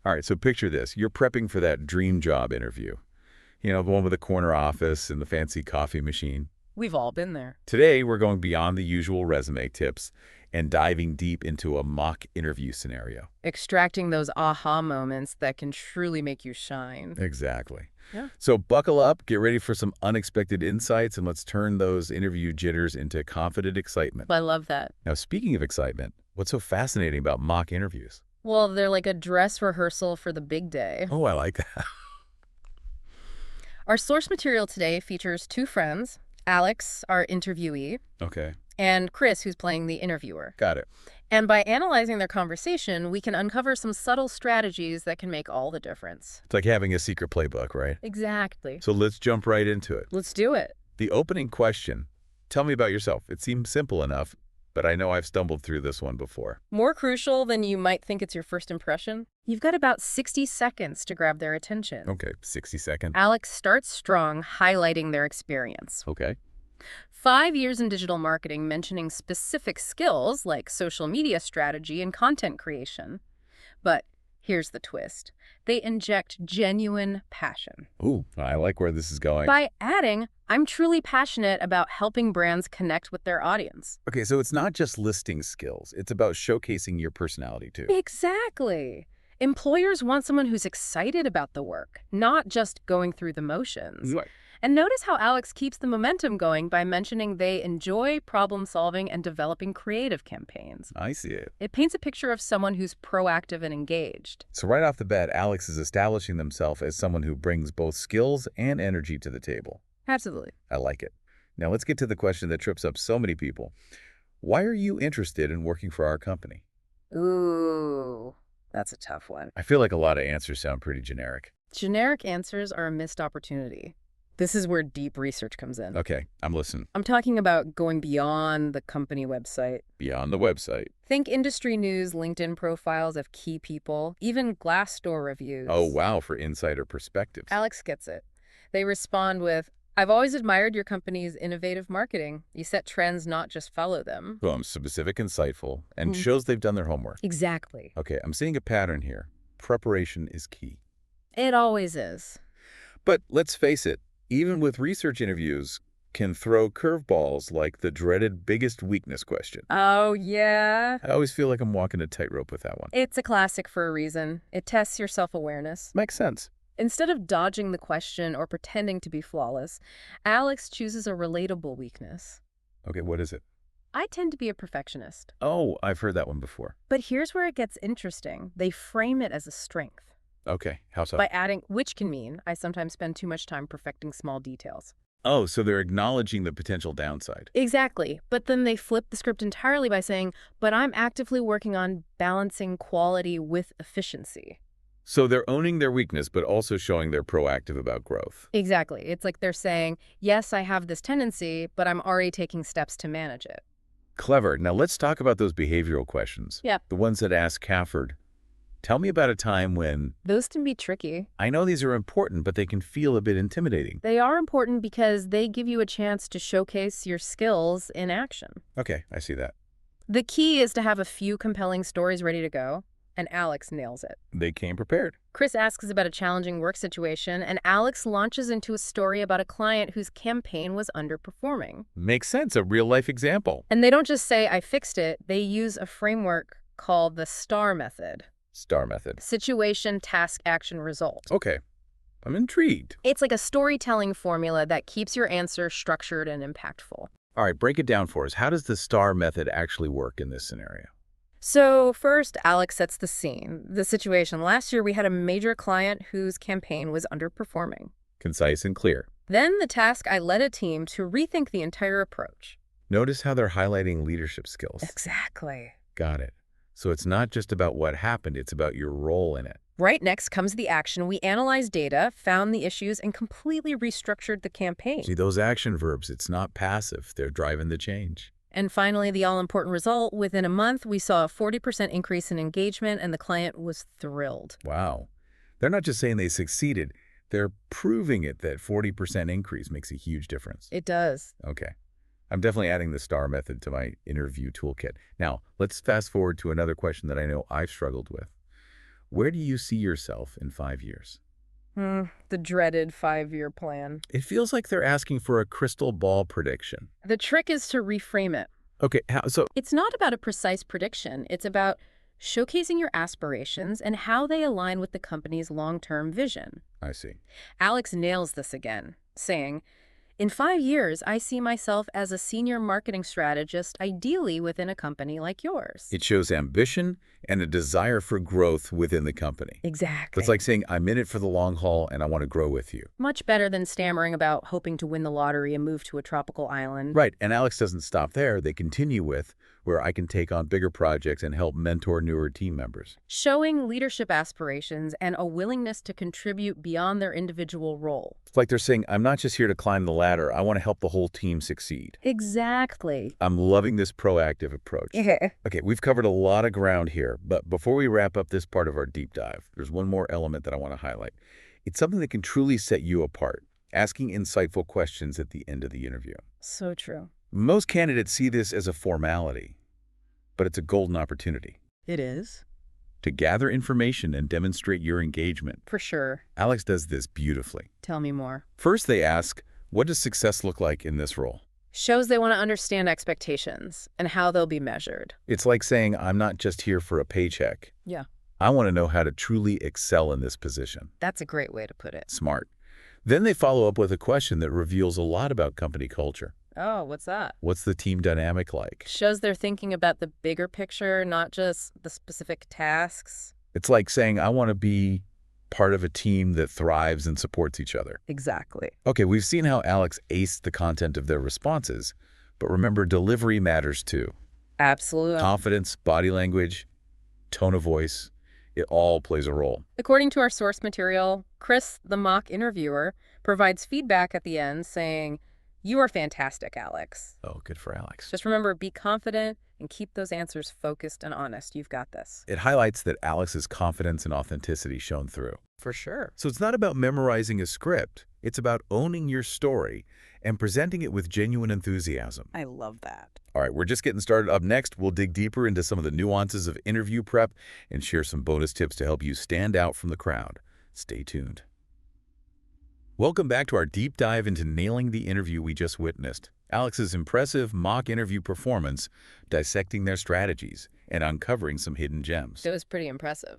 All right, so picture this. You're prepping for that dream job interview. You know, the one with the corner office and the fancy coffee machine. We've all been there. Today, we're going beyond the usual resume tips and diving deep into a mock interview scenario. Extracting those aha moments that can truly make you shine. Exactly. Yeah. So buckle up, get ready for some unexpected insights, and let's turn those interview jitters into confident excitement. I love that. Now, speaking of excitement, what's so fascinating about mock interviews? Well, they're like a dress rehearsal for the big day. Oh, I like that. Our source material today features two friends, Alex, our interviewee, Okay, and Chris, who's playing the interviewer. got it. And by analyzing their conversation, we can uncover some subtle strategies that can make all the difference. It's like having a secret playbook, right? Exactly. So let's jump right into it. Let's do it. The opening question, tell me about yourself. It seems simple enough, but I know I've stumbled through this one before. More crucial than you might think it's your first impression. You've got about 60 seconds to grab their attention. Okay, 60 seconds. Alex starts strong, highlighting their experience. Okay. 5 years in digital marketing, mentioning specific skills like social media strategy and content creation. But here's the twist. They inject genuine passion. Ooh, I like where this is going. By adding, I'm truly passionate about helping brands connect with their audience. Okay, so it's not just listing skills. It's about showcasing your personality, too. Exactly. Employers want someone who's excited about the work, not just going through the motions. Right. And notice how Alex keeps the momentum going by mentioning they enjoy problem solving and developing creative campaigns. I see it. It paints a picture of someone who's proactive and engaged. So right off the bat, Alex is establishing themselves as someone who brings both skills and energy to the table. Absolutely. I like it. Now let's get to the question that trips up so many people. Why are you interested in working for our company? Ooh, that's a tough one. I feel like a lot of answers sound pretty generic. Generic answers are a missed opportunity. This is where deep research comes in. Okay, I'm listening. I'm talking about going beyond the company website. Beyond the website. Think industry news, LinkedIn profiles of key people, even Glassdoor reviews. Oh, wow, for insider perspectives. Alex gets it. They respond with, I've always admired your company's innovative marketing. You set trends, not just follow them. Boom, specific, insightful, and shows they've done their homework. Exactly. Okay, I'm seeing a pattern here. Preparation is key. It always is. But let's face it, even with research interviews, can throw curveballs like the dreaded biggest weakness question. Oh, yeah. I always feel like I'm walking a tightrope with that one. It's a classic for a reason. It tests your self-awareness. Makes sense. Instead of dodging the question or pretending to be flawless, Alex chooses a relatable weakness. Okay, what is it? I tend to be a perfectionist. Oh, I've heard that one before. But here's where it gets interesting. They frame it as a strength. Okay, how so? By adding, which can mean, I sometimes spend too much time perfecting small details. Oh, so they're acknowledging the potential downside. Exactly. But then they flip the script entirely by saying, but I'm actively working on balancing quality with efficiency. So they're owning their weakness, but also showing they're proactive about growth. Exactly. It's like they're saying, yes, I have this tendency, but I'm already taking steps to manage it. Clever. Now let's talk about those behavioral questions. Yeah. The ones that ask Cafford, tell me about a time when... Those can be tricky. I know these are important, but they can feel a bit intimidating. They are important because they give you a chance to showcase your skills in action. Okay, I see that. The key is to have a few compelling stories ready to go, and Alex nails it. They came prepared. Chris asks about a challenging work situation, and Alex launches into a story about a client whose campaign was underperforming. Makes sense, a real-life example. And they don't just say, I fixed it. They use a framework called the STAR method. STAR method. Situation, task, action, result. Okay, I'm intrigued. It's like a storytelling formula that keeps your answer structured and impactful. All right, break it down for us. How does the STAR method actually work in this scenario? So first, Alex sets the scene. The situation. Last year, we had a major client whose campaign was underperforming. Concise and clear. Then the task, I led a team to rethink the entire approach. Notice how they're highlighting leadership skills. Exactly. Got it. So it's not just about what happened, it's about your role in it. Right next comes the action. We analyzed data, found the issues, and completely restructured the campaign. See, those action verbs, it's not passive. They're driving the change. And finally, the all-important result. Within a month, we saw a 40% increase in engagement, and the client was thrilled. Wow. They're not just saying they succeeded. They're proving it that 40% increase makes a huge difference. It does. Okay. I'm definitely adding the STAR method to my interview toolkit. Now, let's fast forward to another question that I know I've struggled with. Where do you see yourself in 5 years? The dreaded 5-year plan. It feels like they're asking for a crystal ball prediction. The trick is to reframe it. Okay, so It's not about a precise prediction. It's about showcasing your aspirations and how they align with the company's long-term vision. I see. Alex nails this again, saying, "In 5 years, I see myself as a senior marketing strategist, ideally within a company like yours." It shows ambition and a desire for growth within the company. Exactly. It's like saying, I'm in it for the long haul and I want to grow with you. Much better than stammering about hoping to win the lottery and move to a tropical island. Right, and Alex doesn't stop there. They continue with, where I can take on bigger projects and help mentor newer team members. Showing leadership aspirations and a willingness to contribute beyond their individual role. It's like they're saying, I'm not just here to climb the ladder. I want to help the whole team succeed. Exactly. I'm loving this proactive approach. Yeah. Okay, we've covered a lot of ground here, but before we wrap up this part of our deep dive, there's one more element that I want to highlight. It's something that can truly set you apart, asking insightful questions at the end of the interview. So true. Most candidates see this as a formality, but it's a golden opportunity It is. to gather information and demonstrate your engagement. For sure. Alex does this beautifully. Tell me more. First, they ask, what does success look like in this role? Shows they want to understand expectations and how they'll be measured. It's like saying, I'm not just here for a paycheck. Yeah. I want to know how to truly excel in this position. That's a great way to put it. Smart. Then they follow up with a question that reveals a lot about company culture. Oh, what's that? What's the team dynamic like? Shows they're thinking about the bigger picture, not just the specific tasks. It's like saying, I want to be part of a team that thrives and supports each other. Exactly. Okay, we've seen how Alex aced the content of their responses, but remember, delivery matters too. Absolutely. Confidence, body language, tone of voice, it all plays a role. According to our source material, Chris, the mock interviewer, provides feedback at the end saying, "You are fantastic, Alex. Oh, good for Alex. Just remember, be confident and keep those answers focused and honest. You've got this." It highlights that Alex's confidence and authenticity shone through. For sure. So it's not about memorizing a script. It's about owning your story and presenting it with genuine enthusiasm. I love that. All right, we're just getting started. Up next, we'll dig deeper into some of the nuances of interview prep and share some bonus tips to help you stand out from the crowd. Stay tuned. Welcome back to our deep dive into nailing the interview we just witnessed. Alex's impressive mock interview performance, dissecting their strategies and uncovering some hidden gems. It was pretty impressive.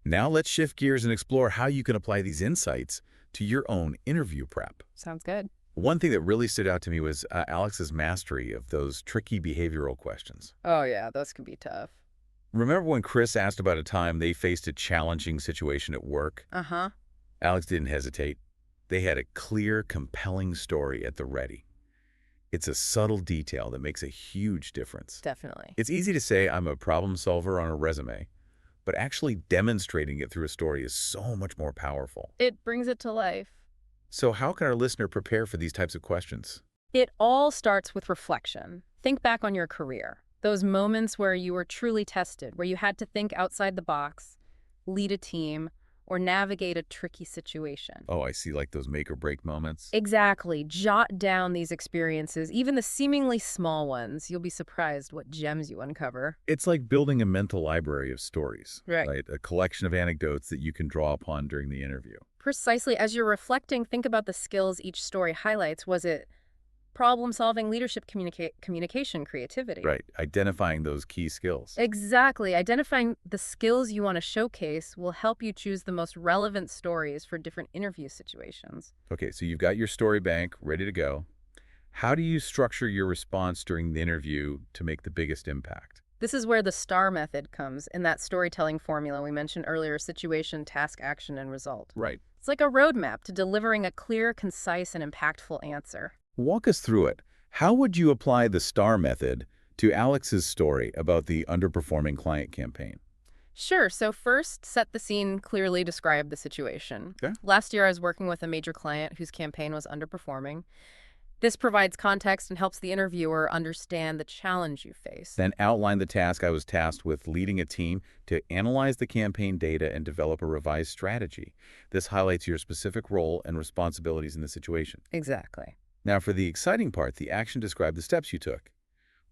Now let's shift gears and explore how you can apply these insights to your own interview prep. Sounds good. One thing that really stood out to me was Alex's mastery of those tricky behavioral questions. Oh, yeah, those can be tough. Remember when Chris asked about a time they faced a challenging situation at work? Uh-huh. Alex didn't hesitate. They had a clear, compelling story at the ready. It's a subtle detail that makes a huge difference. Definitely. It's easy to say I'm a problem solver on a resume, but actually demonstrating it through a story is so much more powerful. It brings it to life. So how can our listener prepare for these types of questions? It all starts with reflection. Think back on your career. Those moments where you were truly tested, where you had to think outside the box, lead a team, or navigate a tricky situation. Oh, I see, like those make or break moments. Exactly. Jot down these experiences, even the seemingly small ones. You'll be surprised what gems you uncover. It's like building a mental library of stories, Right. A collection of anecdotes that you can draw upon during the interview. Precisely. As you're reflecting, think about the skills each story highlights. Was it problem-solving, leadership, communication, creativity? Right, identifying those key skills. Exactly. Identifying the skills you want to showcase will help you choose the most relevant stories for different interview situations. Okay, so you've got your story bank ready to go. How do you structure your response during the interview to make the biggest impact? This is where the STAR method comes in that storytelling formula we mentioned earlier: situation, task, action, and result. Right. It's like a roadmap to delivering a clear, concise, and impactful answer. Walk us through it. How would you apply the STAR method to Alex's story about the underperforming client campaign? Sure. So first, set the scene, clearly describe the situation. Okay. Last year, I was working with a major client whose campaign was underperforming. This provides context and helps the interviewer understand the challenge you face. Then outline the task. I was tasked with leading a team to analyze the campaign data and develop a revised strategy. This highlights your specific role and responsibilities in the situation. Exactly. Now, for the exciting part, the action described the steps you took.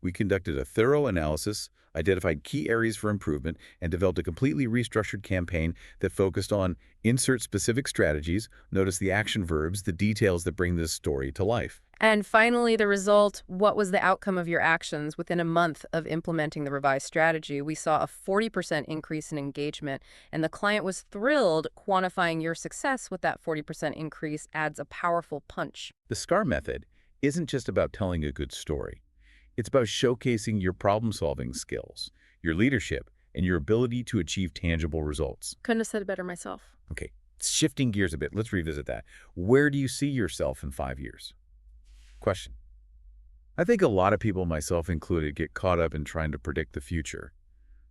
We conducted a thorough analysis, identified key areas for improvement, and developed a completely restructured campaign that focused on insert specific strategies, notice the action verbs, the details that bring this story to life. And finally, the result, what was the outcome of your actions? Within a month of implementing the revised strategy, we saw a 40% increase in engagement, and the client was thrilled. Quantifying your success with that 40% increase adds a powerful punch. The SCAR method isn't just about telling a good story. It's about showcasing your problem-solving skills, your leadership, and your ability to achieve tangible results. Couldn't have said it better myself. Okay, shifting gears a bit, let's revisit that. Where do you see yourself in 5 years? Question. I think a lot of people, myself included, get caught up in trying to predict the future,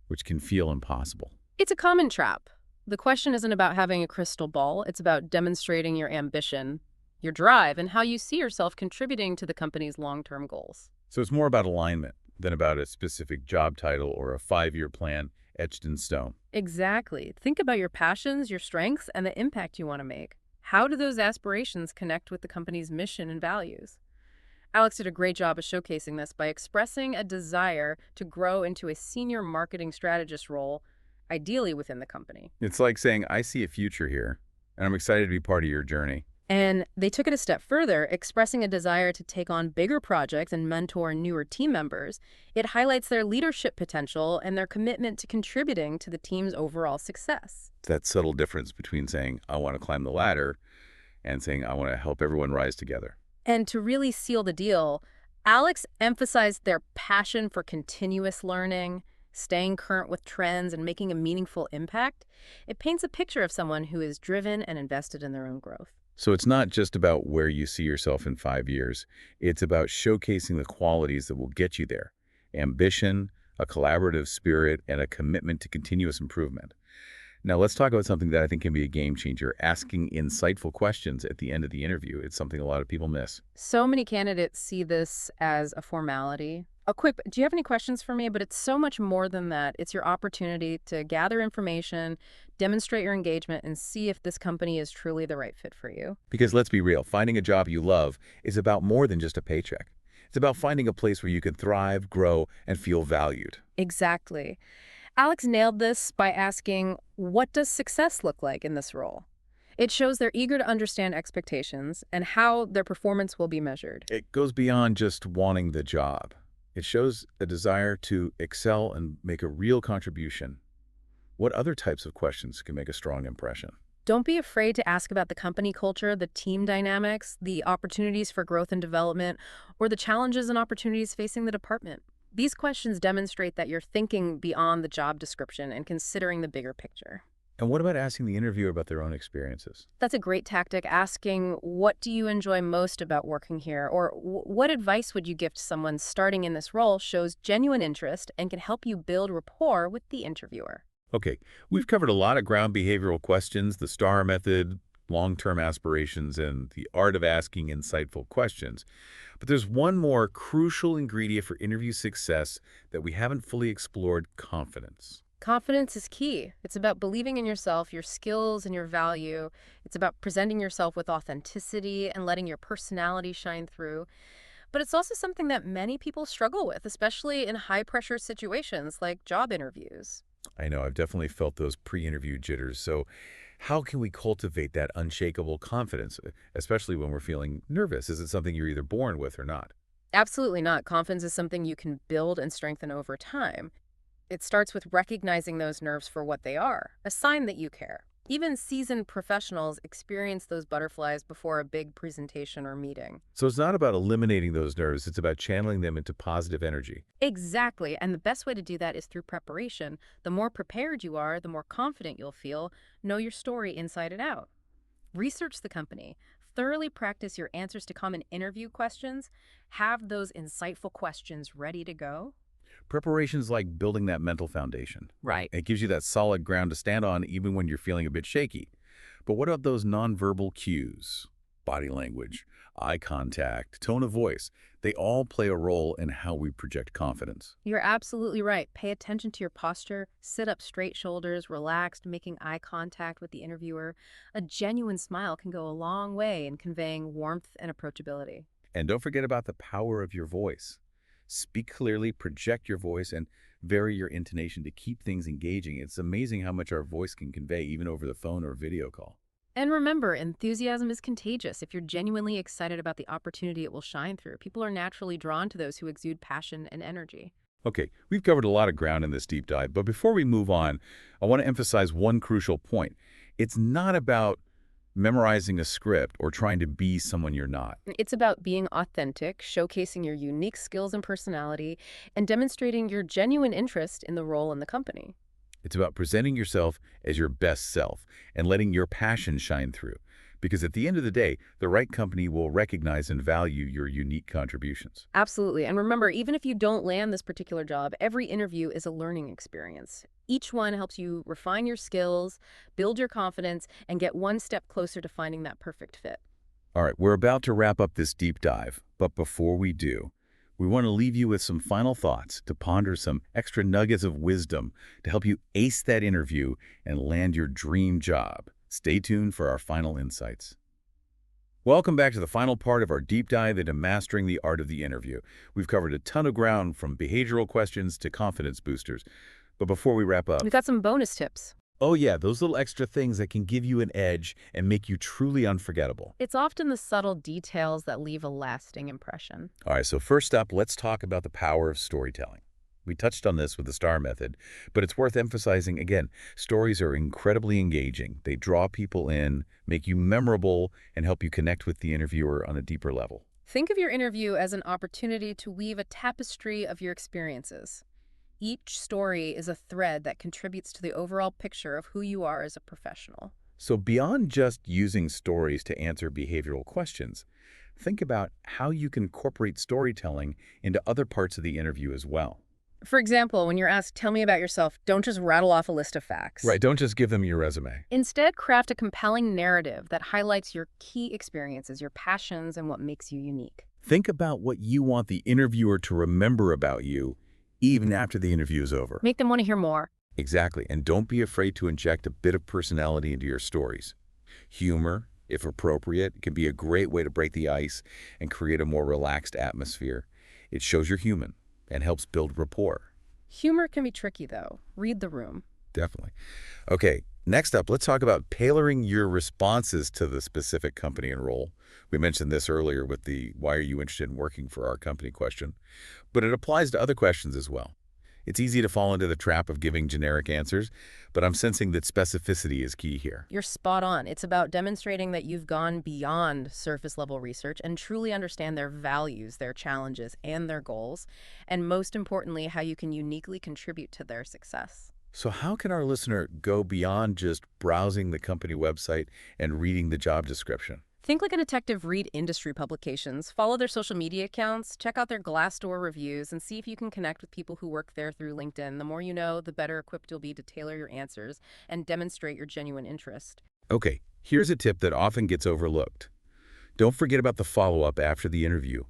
which can feel impossible. It's a common trap. The question isn't about having a crystal ball. It's about demonstrating your ambition, your drive, and how you see yourself contributing to the company's long-term goals. So it's more about alignment than about a specific job title or a 5-year plan etched in stone. Exactly. Think about your passions, your strengths, and the impact you want to make. How do those aspirations connect with the company's mission and values? Alex did a great job of showcasing this by expressing a desire to grow into a senior marketing strategist role, ideally within the company. It's like saying, I see a future here, and I'm excited to be part of your journey. And they took it a step further, expressing a desire to take on bigger projects and mentor newer team members. It highlights their leadership potential and their commitment to contributing to the team's overall success. That subtle difference between saying, I want to climb the ladder, and saying, I want to help everyone rise together. And to really seal the deal, Alex emphasized their passion for continuous learning, staying current with trends, and making a meaningful impact. It paints a picture of someone who is driven and invested in their own growth. So it's not just about where you see yourself in 5 years. It's about showcasing the qualities that will get you there. Ambition, a collaborative spirit, and a commitment to continuous improvement. Now, let's talk about something that I think can be a game changer, asking insightful questions at the end of the interview. It's something a lot of people miss. So many candidates see this as a formality. Do you have any questions for me? But it's so much more than that. It's your opportunity to gather information, demonstrate your engagement, and see if this company is truly the right fit for you. Because let's be real, finding a job you love is about more than just a paycheck. It's about finding a place where you can thrive, grow, and feel valued. Exactly. Alex nailed this by asking, what does success look like in this role? It shows they're eager to understand expectations and how their performance will be measured. It goes beyond just wanting the job. It shows a desire to excel and make a real contribution. What other types of questions can make a strong impression? Don't be afraid to ask about the company culture, the team dynamics, the opportunities for growth and development, or the challenges and opportunities facing the department. These questions demonstrate that you're thinking beyond the job description and considering the bigger picture. And what about asking the interviewer about their own experiences? That's a great tactic, asking, what do you enjoy most about working here? Or what advice would you give to someone starting in this role shows genuine interest and can help you build rapport with the interviewer. Okay, we've covered a lot of ground behavioral questions, the STAR method, long-term aspirations, and the art of asking insightful questions. But there's one more crucial ingredient for interview success that we haven't fully explored: confidence. Confidence is key. It's about believing in yourself, your skills, and your value. It's about presenting yourself with authenticity and letting your personality shine through. But it's also something that many people struggle with, especially in high-pressure situations like job interviews. I know, I've definitely felt those pre-interview jitters. So how can we cultivate that unshakable confidence, especially when we're feeling nervous? Is it something you're either born with or not? Absolutely not. Confidence is something you can build and strengthen over time. It starts with recognizing those nerves for what they are, a sign that you care. Even seasoned professionals experience those butterflies before a big presentation or meeting. So it's not about eliminating those nerves, it's about channeling them into positive energy. Exactly, and the best way to do that is through preparation. The more prepared you are, the more confident you'll feel. Know your story inside and out. Research the company. Thoroughly practice your answers to common interview questions. Have those insightful questions ready to go. Preparation's like building that mental foundation. Right. It gives you that solid ground to stand on even when you're feeling a bit shaky. But what about those nonverbal cues? Body language, eye contact, tone of voice. They all play a role in how we project confidence. You're absolutely right. Pay attention to your posture. Sit up straight shoulders, relaxed, making eye contact with the interviewer. A genuine smile can go a long way in conveying warmth and approachability. And don't forget about the power of your voice. Speak clearly, project your voice, and vary your intonation to keep things engaging. It's amazing how much our voice can convey, even over the phone or video call. And remember, enthusiasm is contagious. If you're genuinely excited about the opportunity, it will shine through. People are naturally drawn to those who exude passion and energy. Okay, we've covered a lot of ground in this deep dive, but before we move on, I want to emphasize one crucial point. It's not about memorizing a script or trying to be someone you're not. It's about being authentic, showcasing your unique skills and personality, and demonstrating your genuine interest in the role in the company. It's about presenting yourself as your best self and letting your passion shine through. Because at the end of the day, the right company will recognize and value your unique contributions. Absolutely. And remember, even if you don't land this particular job, every interview is a learning experience. Each one helps you refine your skills, build your confidence, and get one step closer to finding that perfect fit. All right, we're about to wrap up this deep dive, but before we do, we want to leave you with some final thoughts to ponder some extra nuggets of wisdom to help you ace that interview and land your dream job. Stay tuned for our final insights. Welcome back to the final part of our deep dive into mastering the art of the interview. We've covered a ton of ground from behavioral questions to confidence boosters. But before we wrap up, We've got some bonus tips. oh yeah, those little extra things that can give you an edge and make you truly unforgettable. It's often the subtle details that leave a lasting impression. All right, so first up, let's talk about the power of storytelling. We touched on this with the STAR method, but it's worth emphasizing again, stories are incredibly engaging. They draw people in, make you memorable, and help you connect with the interviewer on a deeper level. Think of your interview as an opportunity to weave a tapestry of your experiences. Each story is a thread that contributes to the overall picture of who you are as a professional. So beyond just using stories to answer behavioral questions, think about how you can incorporate storytelling into other parts of the interview as well. For example, when you're asked, tell me about yourself, don't just rattle off a list of facts. Right, don't just give them your resume. Instead, craft a compelling narrative that highlights your key experiences, your passions, and what makes you unique. Think about what you want the interviewer to remember about you, even after the interview is over. Make them want to hear more. Exactly, and don't be afraid to inject a bit of personality into your stories. Humor, if appropriate, can be a great way to break the ice and create a more relaxed atmosphere. It shows you're human and helps build rapport. Humor can be tricky, though. Read the room. Definitely. Okay, next up, let's talk about tailoring your responses to the specific company and role. We mentioned this earlier with the why are you interested in working for our company question, but it applies to other questions as well. It's easy to fall into the trap of giving generic answers, but I'm sensing that specificity is key here. You're spot on. It's about demonstrating that you've gone beyond surface-level research and truly understand their values, their challenges, and their goals, and most importantly, how you can uniquely contribute to their success. So how can our listener go beyond just browsing the company website and reading the job description? Think like a detective, read industry publications, follow their social media accounts, check out their Glassdoor reviews, and see if you can connect with people who work there through LinkedIn. The more you know, the better equipped you'll be to tailor your answers and demonstrate your genuine interest. Okay, here's a tip that often gets overlooked. Don't forget about the follow-up after the interview.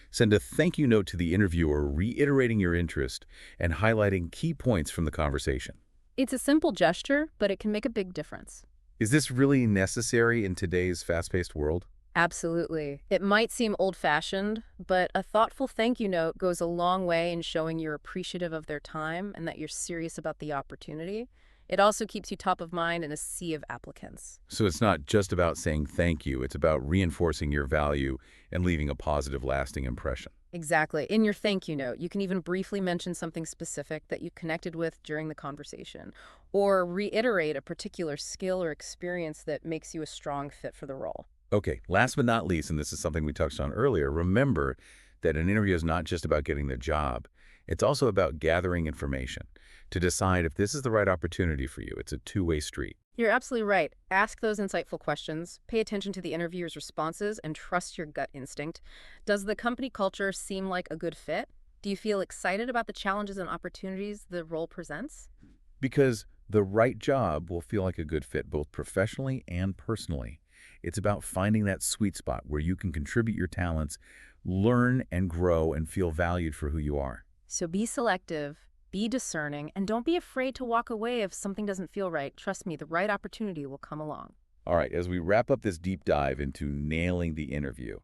Send a thank you note to the interviewer reiterating your interest and highlighting key points from the conversation. It's a simple gesture, but it can make a big difference. Is this really necessary in today's fast-paced world? Absolutely. It might seem old-fashioned, but a thoughtful thank you note goes a long way in showing you're appreciative of their time and that you're serious about the opportunity. It also keeps you top of mind in a sea of applicants. So it's not just about saying thank you, it's about reinforcing your value and leaving a positive, lasting impression. Exactly. In your thank you note, you can even briefly mention something specific that you connected with during the conversation, or reiterate a particular skill or experience that makes you a strong fit for the role. Okay, last but not least, and this is something we touched on earlier, remember that an interview is not just about getting the job. It's also about gathering information to decide if this is the right opportunity for you. It's a two-way street. You're absolutely right. Ask those insightful questions, pay attention to the interviewer's responses, and trust your gut instinct. Does the company culture seem like a good fit? Do you feel excited about the challenges and opportunities the role presents? Because the right job will feel like a good fit both professionally and personally. It's about finding that sweet spot where you can contribute your talents, learn and grow, and feel valued for who you are. So be selective, be discerning, and don't be afraid to walk away if something doesn't feel right. Trust me, the right opportunity will come along. All right, as we wrap up this deep dive into nailing the interview,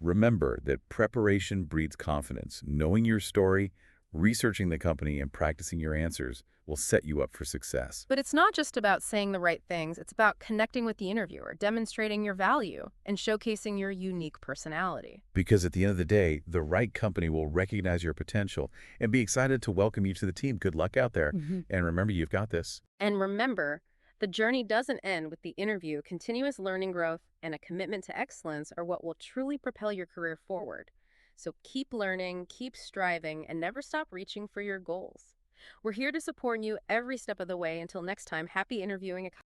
remember that preparation breeds confidence. Knowing your story, Researching the company and practicing your answers will set you up for success. But it's not just about saying the right things. It's about connecting with the interviewer, demonstrating your value, and showcasing your unique personality. Because at the end of the day, the right company will recognize your potential and be excited to welcome you to the team. Good luck out there. Mhm. And remember, you've got this. And remember, the journey doesn't end with the interview. Continuous learning growth and a commitment to excellence are what will truly propel your career forward. So keep learning, keep striving, and never stop reaching for your goals. We're here to support you every step of the way. Until next time, happy interviewing.